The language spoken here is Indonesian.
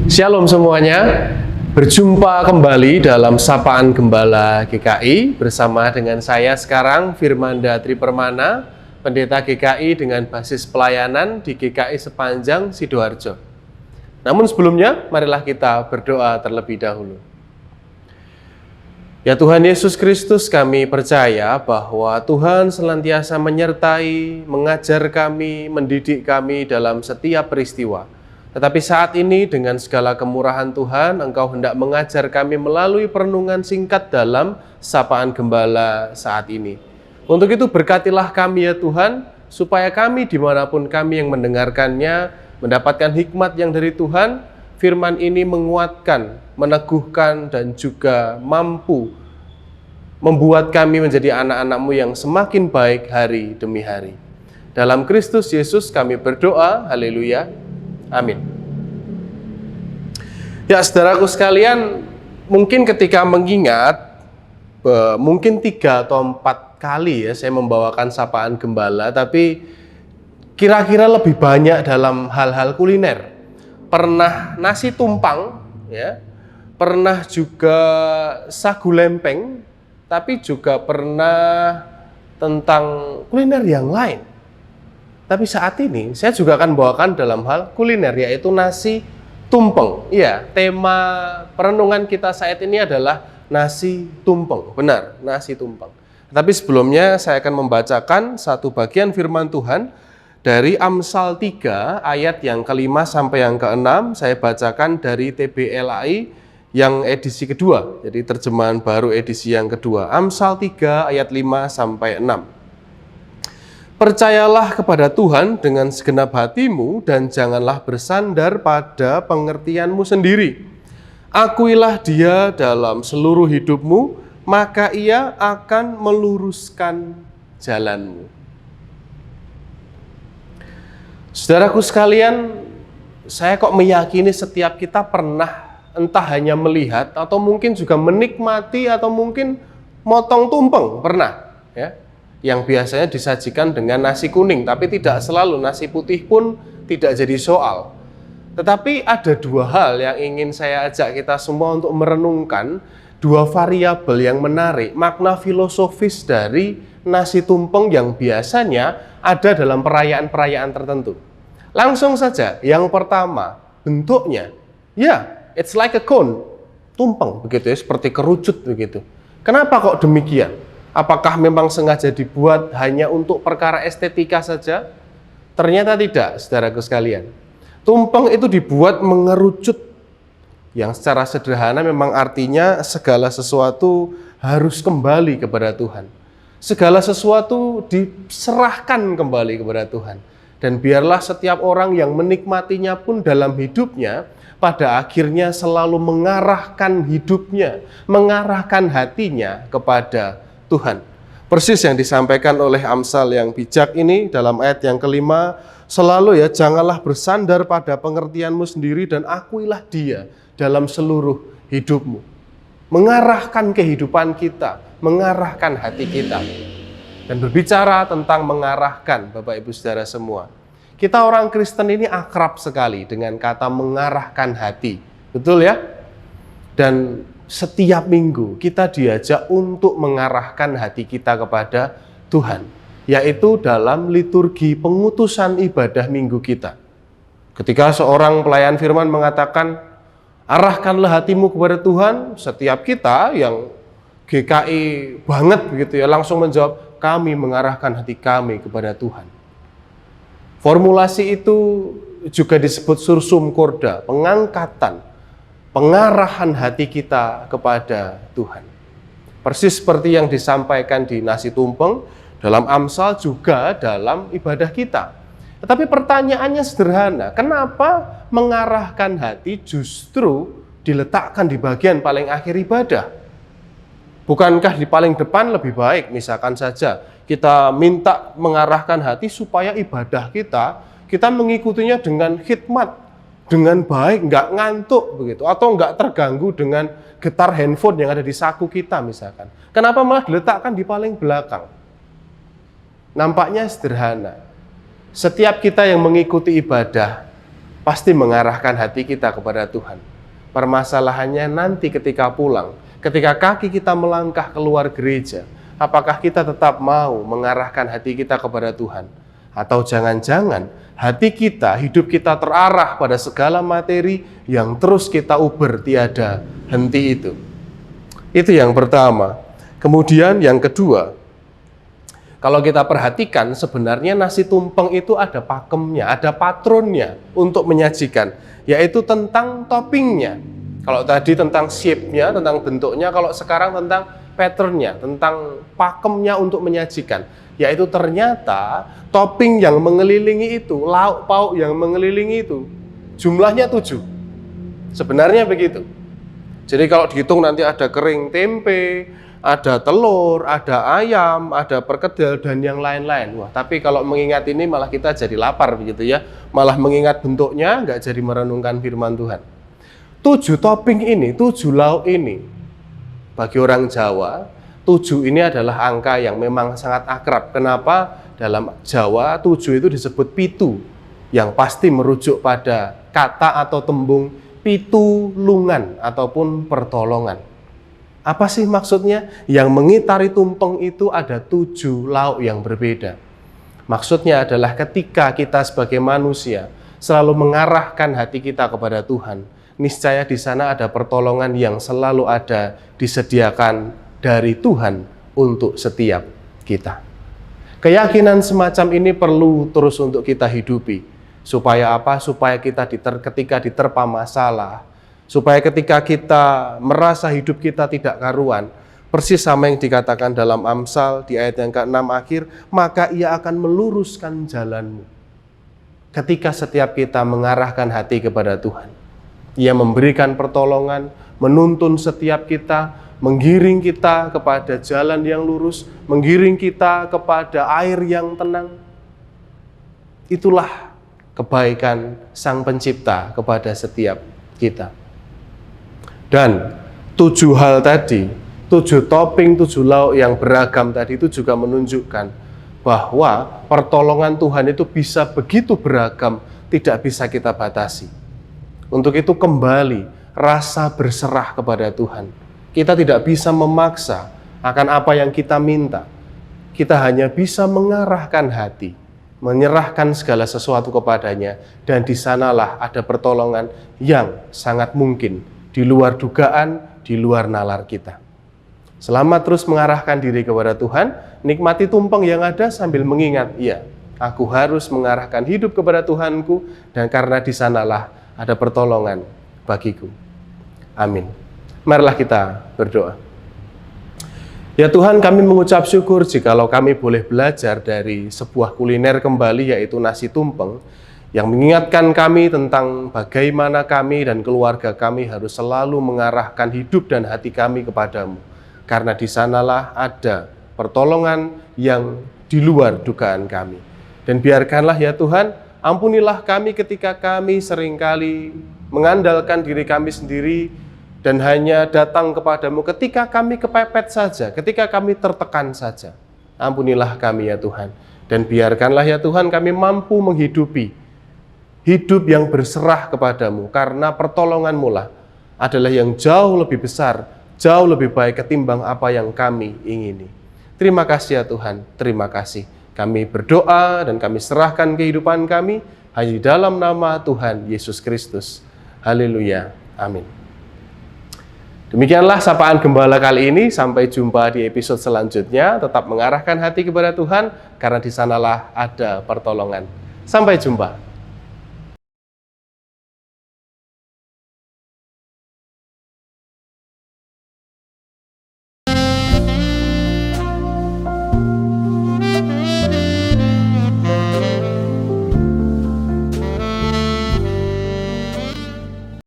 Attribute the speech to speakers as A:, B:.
A: Shalom semuanya, berjumpa kembali dalam Sapaan Gembala GKI bersama dengan saya sekarang Firmanda Tripermana, Pendeta GKI dengan basis pelayanan di GKI Sepanjang Sidoarjo. Namun sebelumnya, marilah kita berdoa terlebih dahulu. Ya Tuhan Yesus Kristus, kami percaya bahwa Tuhan senantiasa menyertai, mengajar kami, mendidik kami dalam setiap peristiwa. Tetapi saat ini dengan segala kemurahan Tuhan, Engkau hendak mengajar kami melalui perenungan singkat dalam Sapaan Gembala saat ini. Untuk itu berkatilah kami ya Tuhan, supaya kami dimanapun kami yang mendengarkannya, mendapatkan hikmat yang dari Tuhan, firman ini menguatkan, meneguhkan, dan juga mampu membuat kami menjadi anak-anak-Mu yang semakin baik hari demi hari. Dalam Kristus Yesus kami berdoa, haleluya. Amin. Ya saudaraku sekalian, mungkin ketika mengingat, mungkin 3 atau 4 kali ya saya membawakan Sapaan Gembala, tapi kira-kira lebih banyak dalam hal-hal kuliner. Pernah nasi tumpang, ya, pernah juga sagu lempeng, tapi juga pernah tentang kuliner yang lain. Tapi saat ini saya juga akan bawakan dalam hal kuliner, yaitu nasi tumpeng. Iya, tema perenungan kita saat ini adalah nasi tumpeng. Benar, nasi tumpeng. Tapi sebelumnya saya akan membacakan satu bagian firman Tuhan dari Amsal 3 ayat yang ke-5 sampai yang ke-6. Saya bacakan dari TBLAI yang edisi kedua, jadi terjemahan baru edisi yang kedua. Amsal 3 ayat 5 sampai 6. Percayalah kepada Tuhan dengan segenap hatimu dan janganlah bersandar pada pengertianmu sendiri. Akuilah Dia dalam seluruh hidupmu, maka Ia akan meluruskan jalanmu. Saudaraku sekalian, saya kok meyakini setiap kita pernah entah hanya melihat atau mungkin juga menikmati atau mungkin motong tumpeng, pernah ya. Yang biasanya disajikan dengan nasi kuning, tapi tidak selalu, nasi putih pun tidak jadi soal. Tetapi ada 2 hal yang ingin saya ajak kita semua untuk merenungkan, 2 variabel yang menarik, makna filosofis dari nasi tumpeng yang biasanya ada dalam perayaan-perayaan tertentu. Langsung saja, yang pertama, bentuknya, ya, it's like a cone, tumpeng begitu ya, seperti kerucut begitu. Kenapa kok demikian? Apakah memang sengaja dibuat hanya untuk perkara estetika saja? Ternyata tidak, saudaraku sekalian. Tumpeng itu dibuat mengerucut, yang secara sederhana memang artinya segala sesuatu harus kembali kepada Tuhan. Segala sesuatu diserahkan kembali kepada Tuhan. Dan biarlah setiap orang yang menikmatinya pun dalam hidupnya, pada akhirnya selalu mengarahkan hidupnya, mengarahkan hatinya kepada Tuhan. Persis yang disampaikan oleh Amsal yang bijak ini dalam ayat yang ke-5, selalu ya, janganlah bersandar pada pengertianmu sendiri dan akuilah Dia dalam seluruh hidupmu. Mengarahkan kehidupan kita, mengarahkan hati kita. Dan berbicara tentang mengarahkan, Bapak Ibu Saudara semua, kita orang Kristen ini akrab sekali dengan kata mengarahkan hati. Betul ya? Dan setiap minggu kita diajak untuk mengarahkan hati kita kepada Tuhan, yaitu dalam liturgi pengutusan ibadah minggu kita. Ketika seorang pelayan firman mengatakan, arahkanlah hatimu kepada Tuhan, setiap kita yang GKI banget begitu ya, langsung menjawab, kami mengarahkan hati kami kepada Tuhan. Formulasi itu juga disebut sursum corda, pengangkatan, pengarahan hati kita kepada Tuhan. Persis seperti yang disampaikan di nasi tumpeng, dalam Amsal juga dalam ibadah kita. Tetapi pertanyaannya sederhana, kenapa mengarahkan hati justru diletakkan di bagian paling akhir ibadah? Bukankah di paling depan lebih baik? Misalkan saja kita minta mengarahkan hati supaya ibadah kita mengikutinya dengan khidmat, dengan baik, nggak ngantuk begitu, atau nggak terganggu dengan getar handphone yang ada di saku kita misalkan. Kenapa malah diletakkan di paling belakang? Nampaknya sederhana. Setiap kita yang mengikuti ibadah, pasti mengarahkan hati kita kepada Tuhan. Permasalahannya nanti ketika pulang, ketika kaki kita melangkah keluar gereja, apakah kita tetap mau mengarahkan hati kita kepada Tuhan? Atau jangan-jangan hati kita, hidup kita terarah pada segala materi yang terus kita uber tiada henti itu. Itu yang pertama. Kemudian yang kedua, kalau kita perhatikan sebenarnya nasi tumpeng itu ada pakemnya, ada patronnya untuk menyajikan, yaitu tentang toppingnya. Kalau tadi tentang shape-nya, tentang bentuknya, kalau sekarang tentang pattern-nya, tentang pakemnya untuk menyajikan. Yaitu ternyata topping yang mengelilingi itu, lauk pauk yang mengelilingi itu, jumlahnya 7. Sebenarnya begitu. Jadi kalau dihitung nanti ada kering tempe, ada telur, ada ayam, ada perkedel, dan yang lain-lain. Wah, tapi kalau mengingat ini malah kita jadi lapar begitu ya. Malah mengingat bentuknya, nggak jadi merenungkan firman Tuhan. 7 topping ini, 7 lauk ini, bagi orang Jawa, 7 ini adalah angka yang memang sangat akrab. Kenapa? Dalam Jawa, 7 itu disebut pitu, yang pasti merujuk pada kata atau tembung pitulungan ataupun pertolongan. Apa sih maksudnya? Yang mengitari tumpeng itu ada 7 lauk yang berbeda. Maksudnya adalah ketika kita sebagai manusia selalu mengarahkan hati kita kepada Tuhan, niscaya di sana ada pertolongan yang selalu ada disediakan dari Tuhan untuk setiap kita. Keyakinan semacam ini perlu terus untuk kita hidupi. Supaya apa? Supaya kita ketika diterpa masalah, supaya ketika kita merasa hidup kita tidak karuan, persis sama yang dikatakan dalam Amsal di ayat yang ke-6 akhir, maka ia akan meluruskan jalanmu. Ketika setiap kita mengarahkan hati kepada Tuhan, ia memberikan pertolongan, menuntun setiap kita, menggiring kita kepada jalan yang lurus, menggiring kita kepada air yang tenang. Itulah kebaikan Sang Pencipta kepada setiap kita. Dan 7 hal tadi, 7 topping, 7 lauk yang beragam tadi itu juga menunjukkan bahwa pertolongan Tuhan itu bisa begitu beragam, tidak bisa kita batasi. Untuk itu kembali rasa berserah kepada Tuhan. Kita tidak bisa memaksa akan apa yang kita minta. Kita hanya bisa mengarahkan hati, menyerahkan segala sesuatu kepadanya, dan di sanalah ada pertolongan yang sangat mungkin di luar dugaan, di luar nalar kita. Selamat terus mengarahkan diri kepada Tuhan, nikmati tumpeng yang ada sambil mengingat, iya, aku harus mengarahkan hidup kepada Tuhanku, dan karena di sanalah ada pertolongan bagiku. Amin. Marilah kita berdoa. Ya Tuhan, kami mengucap syukur jikalau kami boleh belajar dari sebuah kuliner kembali, yaitu nasi tumpeng, yang mengingatkan kami tentang bagaimana kami dan keluarga kami harus selalu mengarahkan hidup dan hati kami kepadamu. Karena di sanalah ada pertolongan yang di luar dugaan kami. Dan biarkanlah ya Tuhan, ampunilah kami ketika kami seringkali mengandalkan diri kami sendiri, dan hanya datang kepadamu ketika kami kepepet saja, ketika kami tertekan saja. Ampunilah kami ya Tuhan. Dan biarkanlah ya Tuhan kami mampu menghidupi hidup yang berserah kepadamu, karena pertolongan-Mu lah adalah yang jauh lebih besar, jauh lebih baik ketimbang apa yang kami ingini. Terima kasih ya Tuhan, terima kasih. Kami berdoa dan kami serahkan kehidupan kami hanya di dalam nama Tuhan Yesus Kristus. Haleluya. Amin. Demikianlah sapaan Gembala kali ini. Sampai jumpa di episode selanjutnya. Tetap mengarahkan hati kepada Tuhan, karena di sanalah ada pertolongan. Sampai jumpa.